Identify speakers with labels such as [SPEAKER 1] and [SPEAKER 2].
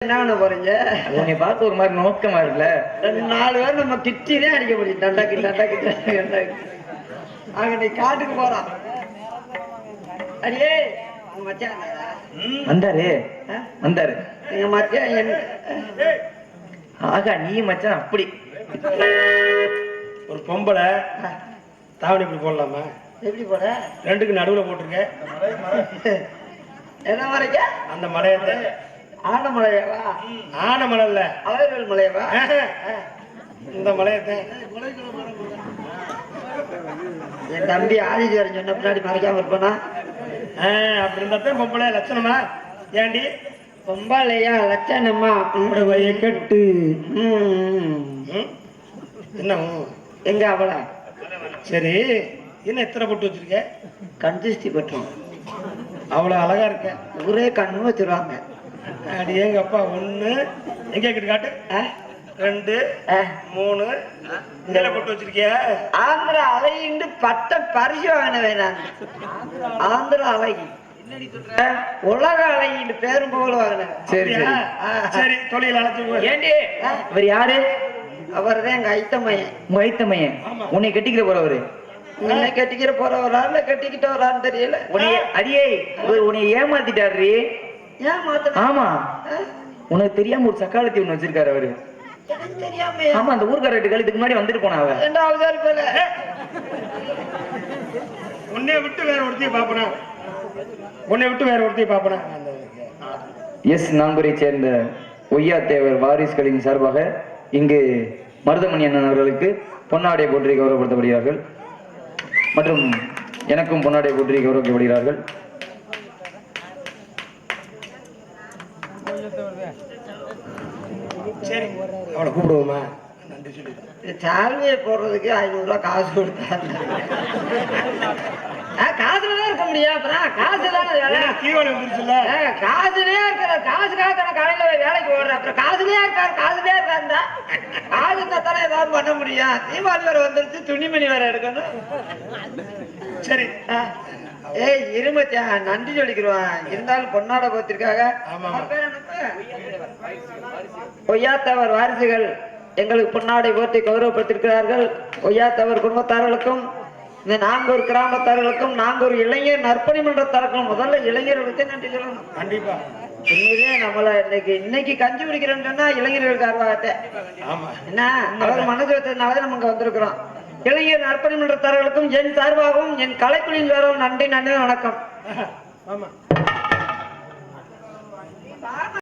[SPEAKER 1] என்ன பண்ண போறீங்க?
[SPEAKER 2] உன்னை பார்த்து ஒரு மாதிரி நோக்கமா இருக்குல்ல.
[SPEAKER 1] 4 பேர் நம்ம கிட்டிலே அடிக்க முடியும். டண்டாக்கி டண்டாக்கி டண்டாக்கி. அங்க நீ காட்டுக்கு போறான். அடியே உங்க மச்சான்
[SPEAKER 2] வந்தாரு வந்தாரு.
[SPEAKER 1] எங்க மச்சான்
[SPEAKER 2] ஆகா நீ மச்சான் அப்படி
[SPEAKER 3] ஒரு பொம்பளை தாவணி இப்படி போடலாமா?
[SPEAKER 1] எப்படி போற?
[SPEAKER 3] ரெண்டுக்கு நடுவுல போட்டிருக்க.
[SPEAKER 1] என்ன மலைக்க? அந்த
[SPEAKER 3] மலையத்தை
[SPEAKER 1] ஆனமலையவா?
[SPEAKER 3] ஆனமலை இல்ல,
[SPEAKER 1] அலைவேல் மலையவா?
[SPEAKER 3] இந்த மலையத்தை
[SPEAKER 1] என் தம்பி ஆதித்யரன் சொன்ன பின்னாடி மறைக்காம இருப்பானா?
[SPEAKER 3] அப்படி இருந்தாத்தான் பொம்பளை லட்சணமா. ஏண்டி
[SPEAKER 1] பொம்பளையா லட்சணமா?
[SPEAKER 3] உடைய கெட்டு என்ன
[SPEAKER 1] எங்க அவளா?
[SPEAKER 3] சரி, என்ன எத்தனை போட்டு வச்சிருக்க?
[SPEAKER 1] கஞ்சிஸ்தி பட்டம்.
[SPEAKER 3] அவ்வளவு அழகா இருக்க.
[SPEAKER 1] ஒரே கண்ணு வச்சிருவாங்க.
[SPEAKER 3] அடி எங்க அப்பா 1 எங்க கிட்ட காட்டு. 2 3 இங்கெல்லாம் போட்டு வச்சிருக்கிய.
[SPEAKER 1] ஆந்திரா அழகிண்டு பட்ட பரிசு வாங்கின வேணாம். ஆந்திரா அழகி உலக அழகிண்டு பேரும் போல வாங்கின.
[SPEAKER 2] சரி
[SPEAKER 3] சரி, தொழில் அழைச்சு.
[SPEAKER 2] ஏண்டி இவர் யாரு?
[SPEAKER 1] அவர் தான் எங்க ஐத்தமையன்.
[SPEAKER 2] உங்க ஐத்தமையன் உன்னை கட்டிக்கிற போறவரு.
[SPEAKER 1] உன்னை கட்டிக்கிற போறவரா இல்ல கட்டிக்கிட்டவரான்னு தெரியல.
[SPEAKER 2] அடியே இவர் உன்னை ஏமாத்திட்டாரு.
[SPEAKER 1] ஏன் மாத்த?
[SPEAKER 2] ஆமா, உனக்கு தெரியாம ஒரு சக்காலத்தி ஒண்ணு வச்சிருக்காரு அவரு.
[SPEAKER 1] தெரியாம?
[SPEAKER 2] ஆமா, அந்த ஊர்க்காரட்டு கழுத்துக்கு முன்னாடி வந்துட்டு போன அவ.
[SPEAKER 3] உன்னை விட்டு வேற ஒருத்தையும் பாப்பனா? உன்னை விட்டு வேற ஒருத்தையும் பாப்பனா?
[SPEAKER 2] எஸ் நாங்கூரை சேர்ந்த ஒய்யா தேவர் வாரிசுகளின் சார்பாக இங்கு மருதமணி அண்ணன் அவர்களுக்கு பொன்னாடை போற்றி கௌரவப்படுத்தப்படுகிறார்கள் மற்றும் எனக்கும் பொன்னாடை போற்றி கௌரவிக்கப்படுகிறார்கள்.
[SPEAKER 3] சரி, அவளை கூப்பிடுவோமா? நன்றி சொல்லி
[SPEAKER 1] சால்வையை போடுறதுக்கு 500 ரூபாய் காசு கொடுத்தாங்க. காசுலதான் இருக்க முடியும். அப்புறம் காசு தானே
[SPEAKER 3] தீவனம் வந்துருச்சுல்ல.
[SPEAKER 1] காசுலயே இருக்கிற காசுக்காக தானே கடையில வேலைக்கு ஓடுற. அப்புறம் காசுலயே இருக்காரு இருந்தா காசு தானே ஏதாவது பண்ண முடியும். தீபாவளி வேற வந்துருச்சு, துணிமணி வேற எடுக்கணும்.
[SPEAKER 3] சரி,
[SPEAKER 1] ஏய் இருமத்தியா நன்றி சொல்லிக்கிறோம். இருந்தாலும் பொன்னாட போத்திருக்காங்க. ஒய்யாத்தவர் வாரிசுகள் எங்களுக்கு பொன்னாடை போற்றி கௌரவப்படுத்திருக்கிறார்கள். ஒய்யாத்தவர் குடும்பத்தார்களுக்கும் இந்த நாங்கூர் கிராமத்தார்களுக்கும் நாங்கூர் இளைஞர் நற்பணி மன்றத்தாருக்கும் முதல்ல இளைஞர்களுக்கு நன்றி சொல்லணும்.
[SPEAKER 3] கண்டிப்பா.
[SPEAKER 1] உண்மையிலே நம்மள இன்னைக்கு கஞ்சி குடிக்கிறோம்னு சொன்னா இளைஞர்களுக்கு ஆர்வத்தை என்ன அவர் மனசு வச்சதுனாலதான் நம்ம இங்க வந்திருக்கிறோம். இளைஞர் நற்பணி மன்றத்தார்களுக்கும் என் சார்பாகவும் என் கலைக்குழுவின் சார்பாகவும் நன்றி வணக்கம்.
[SPEAKER 3] ஆமா.